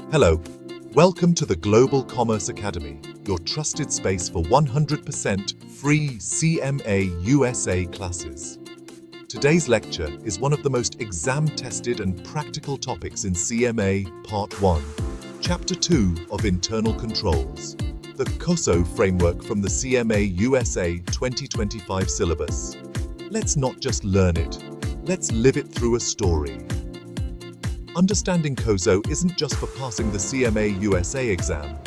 Hello, welcome to the Global Commerce Academy, your trusted space for 100% free CMA USA classes. Today's lecture is one of the most exam-tested and practical topics in CMA Part 1, Chapter 2 of Internal Controls, the COSO Framework from the CMA USA 2025 syllabus. Let's not just learn it, let's live it through a story. Understanding COSO isn't just for passing the CMA USA exam.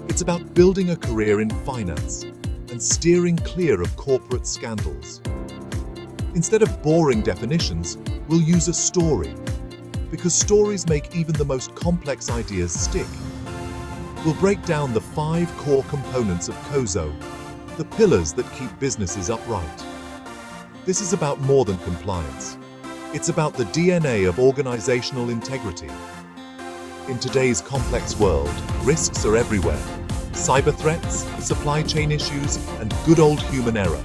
It's about building a career in finance and steering clear of corporate scandals. Instead of boring definitions, we'll use a story, because stories make even the most complex ideas stick. We'll break down the 5 core components of COSO, the pillars that keep businesses upright. This is about more than compliance. It's about the DNA of organizational integrity. In today's complex world, risks are everywhere. Cyber threats, supply chain issues, and good old human error.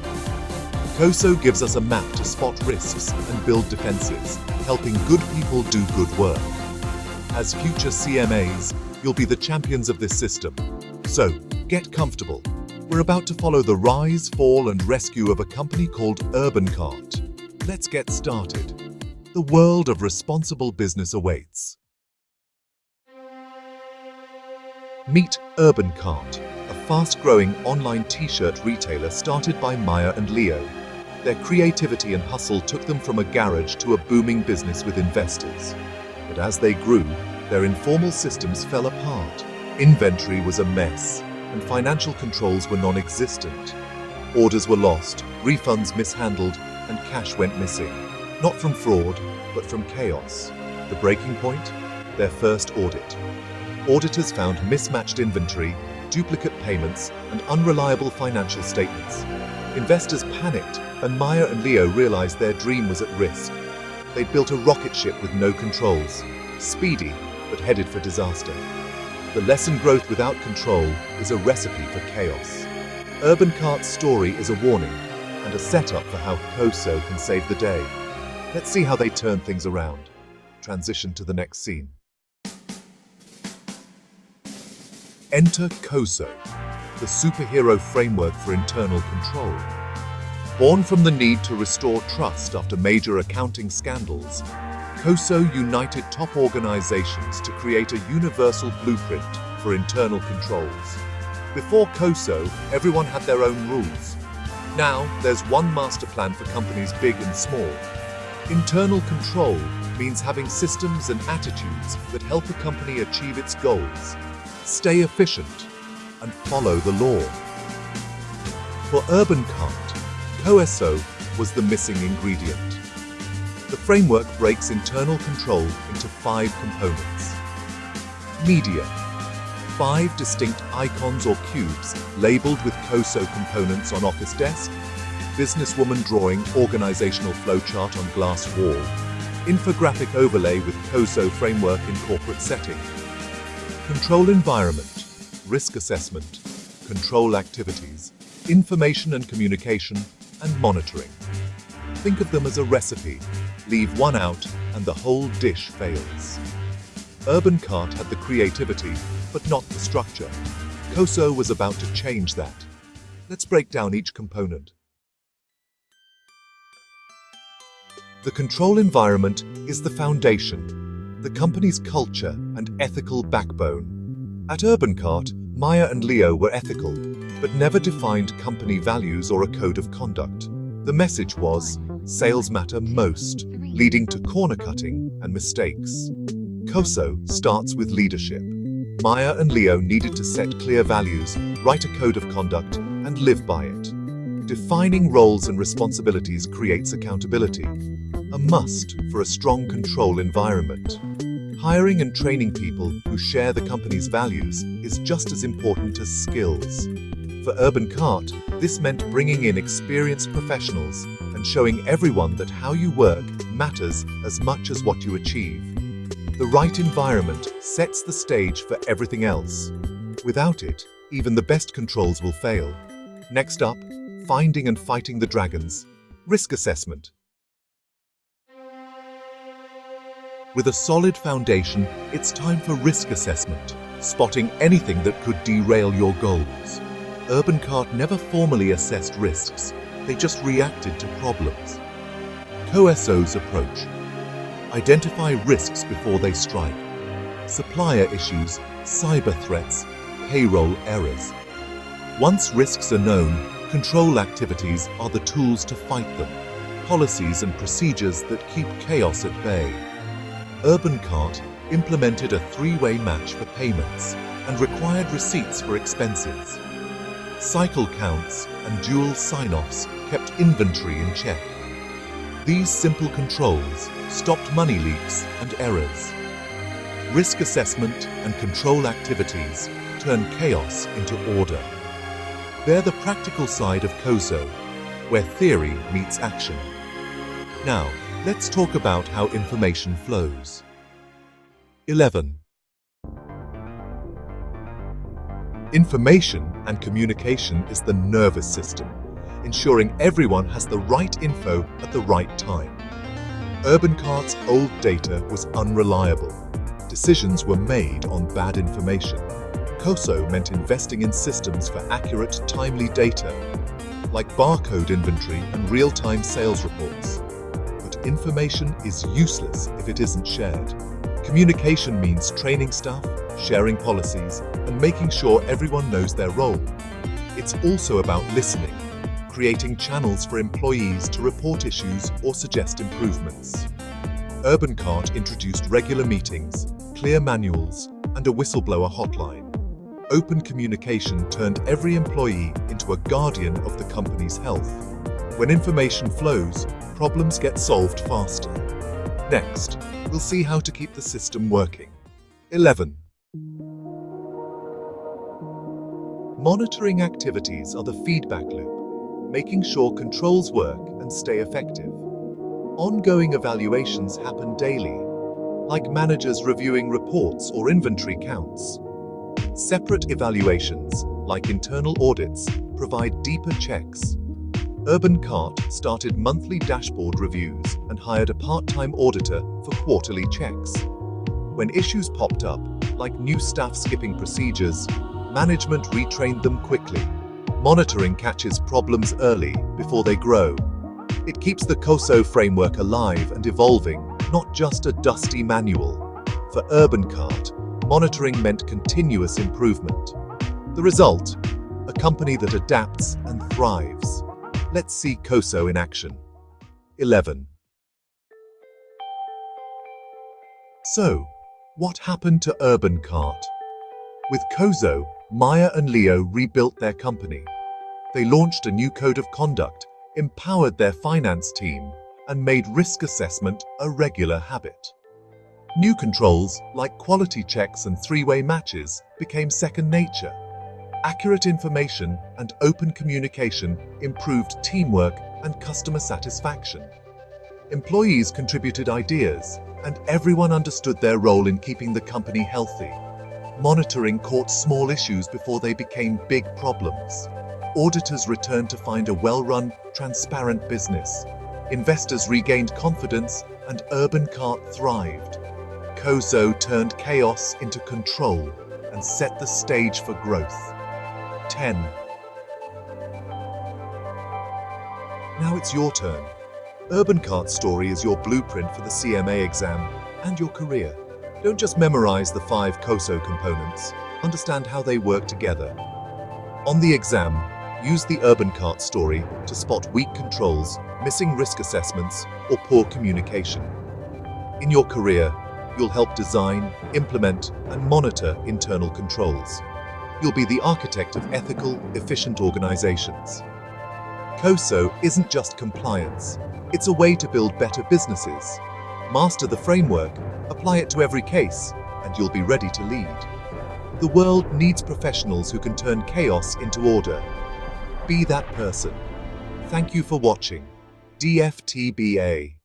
COSO gives us a map to spot risks and build defenses, helping good people do good work. As future CMAs, you'll be the champions of this system. So, get comfortable. We're about to follow the rise, fall, and rescue of a company called UrbanCart. Let's get started. The world of responsible business awaits. Meet UrbanCart, a fast-growing online t-shirt retailer started by Maya and Leo. Their creativity and hustle took them from a garage to a booming business with investors. But as they grew, their informal systems fell apart. Inventory was a mess, and financial controls were non-existent. Orders were lost, refunds mishandled, and cash went missing. Not from fraud, but from chaos. The breaking point? Their first audit. Auditors found mismatched inventory, duplicate payments, and unreliable financial statements. Investors panicked, and Maya and Leo realized their dream was at risk. They'd built a rocket ship with no controls, speedy, but headed for disaster. The lesson: growth without control is a recipe for chaos. UrbanCart's story is a warning and a setup for how COSO can save the day. Let's see how they turn things around. Transition to the next scene. Enter COSO, the superhero framework for internal control. Born from the need to restore trust after major accounting scandals, COSO united top organizations to create a universal blueprint for internal controls. Before COSO, everyone had their own rules. Now, there's one master plan for companies big and small. Internal control means having systems and attitudes that help a company achieve its goals, stay efficient, and follow the law. For UrbanCart, COSO was the missing ingredient. The framework breaks internal control into 5 components. Media. 5 distinct icons or cubes labeled with COSO components on office desk. Businesswoman drawing organizational flowchart on glass wall. Infographic overlay with COSO framework in corporate setting. Control environment, risk assessment, control activities, information and communication, and monitoring. Think of them as a recipe. Leave one out and the whole dish fails. UrbanCart had the creativity, but not the structure. COSO was about to change that. Let's break down each component. The control environment is the foundation, the company's culture and ethical backbone. At UrbanCart, Maya and Leo were ethical, but never defined company values or a code of conduct. The message was, sales matter most, leading to corner cutting and mistakes. COSO starts with leadership. Maya and Leo needed to set clear values, write a code of conduct, and live by it. Defining roles and responsibilities creates accountability, a must for a strong control environment. Hiring and training people who share the company's values is just as important as skills. For UrbanCart, this meant bringing in experienced professionals and showing everyone that how you work matters as much as what you achieve. The right environment sets the stage for everything else. Without it, even the best controls will fail. Next up, finding and fighting the dragons. Risk assessment. With a solid foundation, it's time for risk assessment, spotting anything that could derail your goals. UrbanCart never formally assessed risks, they just reacted to problems. COSO's approach. Identify risks before they strike. Supplier issues, cyber threats, payroll errors. Once risks are known, control activities are the tools to fight them. Policies and procedures that keep chaos at bay. UrbanCart implemented a three-way match for payments and required receipts for expenses. Cycle counts and dual sign-offs kept inventory in check. These simple controls stopped money leaks and errors. Risk assessment and control activities turn chaos into order. They're the practical side of COSO, where theory meets action. Now, let's talk about how information flows. 11. Information and communication is the nervous system, ensuring everyone has the right info at the right time. UrbanCart's old data was unreliable. Decisions were made on bad information. COSO meant investing in systems for accurate, timely data, like barcode inventory and real-time sales reports. But information is useless if it isn't shared. Communication means training staff, sharing policies, and making sure everyone knows their role. It's also about listening, creating channels for employees to report issues or suggest improvements. UrbanCart introduced regular meetings, clear manuals, and a whistleblower hotline. Open communication turned every employee into a guardian of the company's health. When information flows, problems get solved faster. Next, we'll see how to keep the system working. 11. Monitoring activities are the feedback loop, making sure controls work and stay effective. Ongoing evaluations happen daily, like managers reviewing reports or inventory counts. Separate evaluations, like internal audits, provide deeper checks. UrbanCart started monthly dashboard reviews and hired a part-time auditor for quarterly checks. When issues popped up, like new staff skipping procedures, management retrained them quickly. Monitoring catches problems early before they grow. It keeps the COSO framework alive and evolving, not just a dusty manual. For UrbanCart, monitoring meant continuous improvement. The result? A company that adapts and thrives. Let's see COSO in action. 11. So, what happened to UrbanCart? With COSO, Maya and Leo rebuilt their company. They launched a new code of conduct, empowered their finance team, and made risk assessment a regular habit. New controls, like quality checks and three-way matches, became second nature. Accurate information and open communication improved teamwork and customer satisfaction. Employees contributed ideas, and everyone understood their role in keeping the company healthy. Monitoring caught small issues before they became big problems. Auditors returned to find a well-run, transparent business. Investors regained confidence, and UrbanCart thrived. COSO turned chaos into control and set the stage for growth. 10. Now it's your turn. UrbanCart's story is your blueprint for the CMA exam and your career. Don't just memorize the 5 COSO components, understand how they work together. On the exam, use the UrbanCart story to spot weak controls, missing risk assessments, or poor communication. In your career, you'll help design, implement, and monitor internal controls. You'll be the architect of ethical, efficient organizations. COSO isn't just compliance. It's a way to build better businesses. Master the framework, apply it to every case, and you'll be ready to lead. The world needs professionals who can turn chaos into order. Be that person. Thank you for watching. DFTBA.